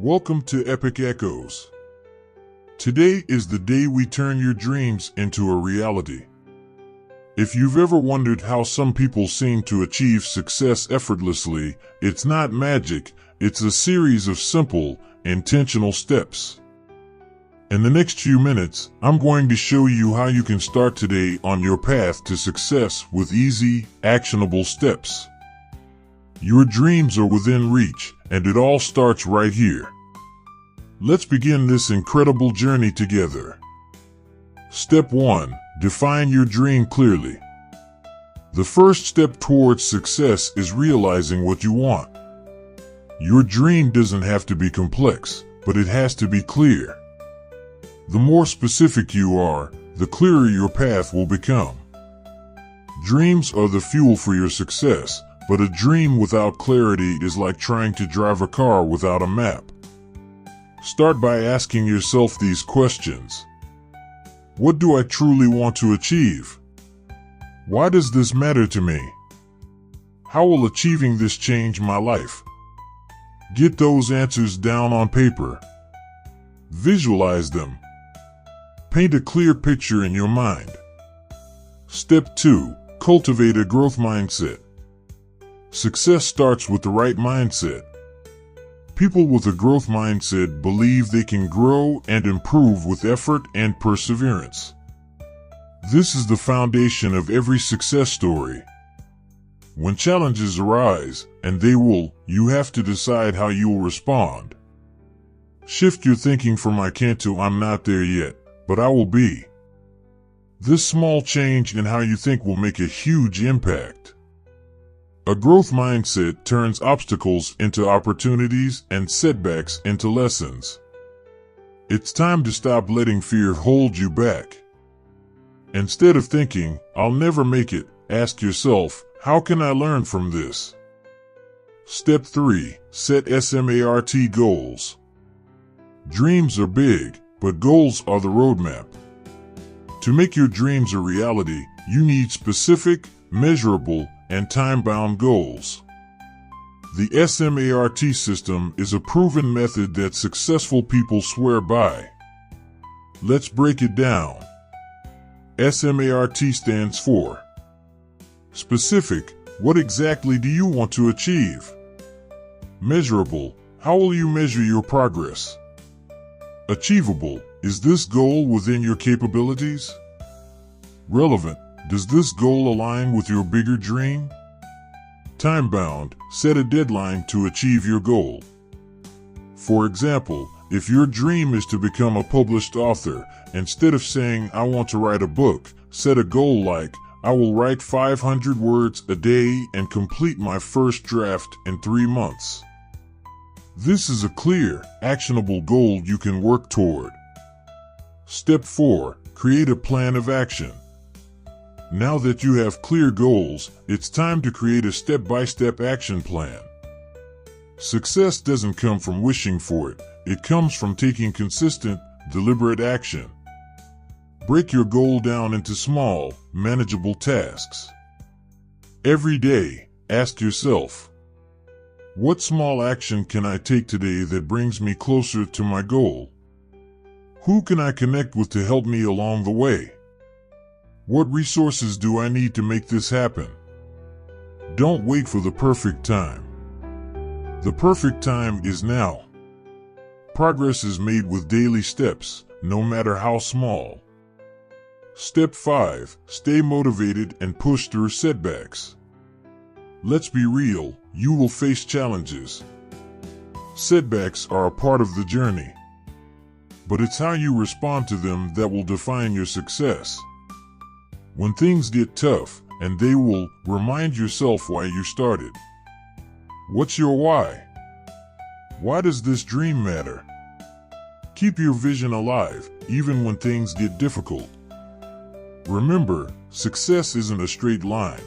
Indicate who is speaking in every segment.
Speaker 1: Welcome to Epic Echoes. Today is the day we turn your dreams into a reality. If you've ever wondered how some people seem to achieve success effortlessly, it's not magic, it's a series of simple, intentional steps. In the next few minutes, I'm going to show you how you can start today on your path to success with easy, actionable steps. Your dreams are within reach, and it all starts right here. Let's begin this incredible journey together. Step 1. Define your dream clearly. The first step towards success is realizing what you want. Your dream doesn't have to be complex, but it has to be clear. The more specific you are, the clearer your path will become. Dreams are the fuel for your success, but a dream without clarity is like trying to drive a car without a map. Start by asking yourself these questions. What do I truly want to achieve? Why does this matter to me? How will achieving this change my life? Get those answers down on paper. Visualize them. Paint a clear picture in your mind. Step 2. Cultivate a growth mindset. Success starts with the right mindset. People with a growth mindset believe they can grow and improve with effort and perseverance. This is the foundation of every success story. When challenges arise, and they will, you have to decide how you will respond. Shift your thinking from I can't to I'm not there yet, but I will be. This small change in how you think will make a huge impact. A growth mindset turns obstacles into opportunities and setbacks into lessons. It's time to stop letting fear hold you back. Instead of thinking, I'll never make it, ask yourself, how can I learn from this? Step 3. Set S.M.A.R.T goals. Dreams are big, but goals are the roadmap. To make your dreams a reality, you need specific, measurable, and time-bound goals. The S.M.A.R.T system is a proven method that successful people swear by. Let's break it down. S.M.A.R.T stands for specific. What exactly do you want to achieve? Measurable. How will you measure your progress? Achievable. Is this goal within your capabilities? Relevant. Does this goal align with your bigger dream? Time-bound. Set a deadline to achieve your goal. For example, if your dream is to become a published author, instead of saying, I want to write a book, set a goal like, I will write 500 words a day and complete my first draft in 3 months. This is a clear, actionable goal you can work toward. Step 4. Create a plan of action. Now that you have clear goals, it's time to create a step-by-step action plan. Success doesn't come from wishing for it, it comes from taking consistent, deliberate action. Break your goal down into small, manageable tasks. Every day, ask yourself, what small action can I take today that brings me closer to my goal? Who can I connect with to help me along the way? What resources do I need to make this happen? Don't wait for the perfect time. The perfect time is now. Progress is made with daily steps, no matter how small. Step 5. Stay motivated and push through setbacks. Let's be real, you will face challenges. Setbacks are a part of the journey. But it's how you respond to them that will define your success. When things get tough, and they will, remind yourself why you started. What's your why? Why does this dream matter? Keep your vision alive, even when things get difficult. Remember, success isn't a straight line.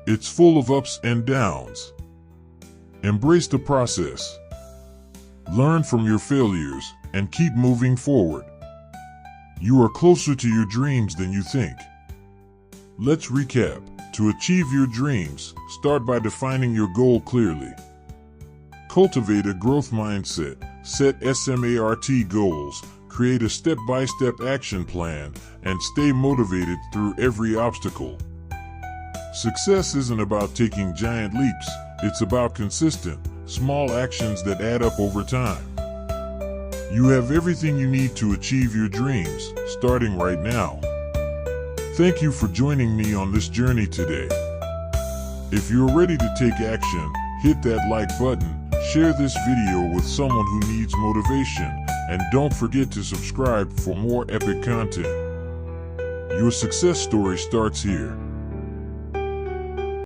Speaker 1: It's full of ups and downs. Embrace the process. Learn from your failures, and keep moving forward. You are closer to your dreams than you think. Let's recap. To achieve your dreams, start by defining your goal clearly. Cultivate a growth mindset, set S.M.A.R.T goals, create a step-by-step action plan, and stay motivated through every obstacle. Success isn't about taking giant leaps, it's about consistent, small actions that add up over time. You have everything you need to achieve your dreams, starting right now. Thank you for joining me on this journey today. If you're ready to take action, hit that like button, share this video with someone who needs motivation, and don't forget to subscribe for more epic content. Your success story starts here.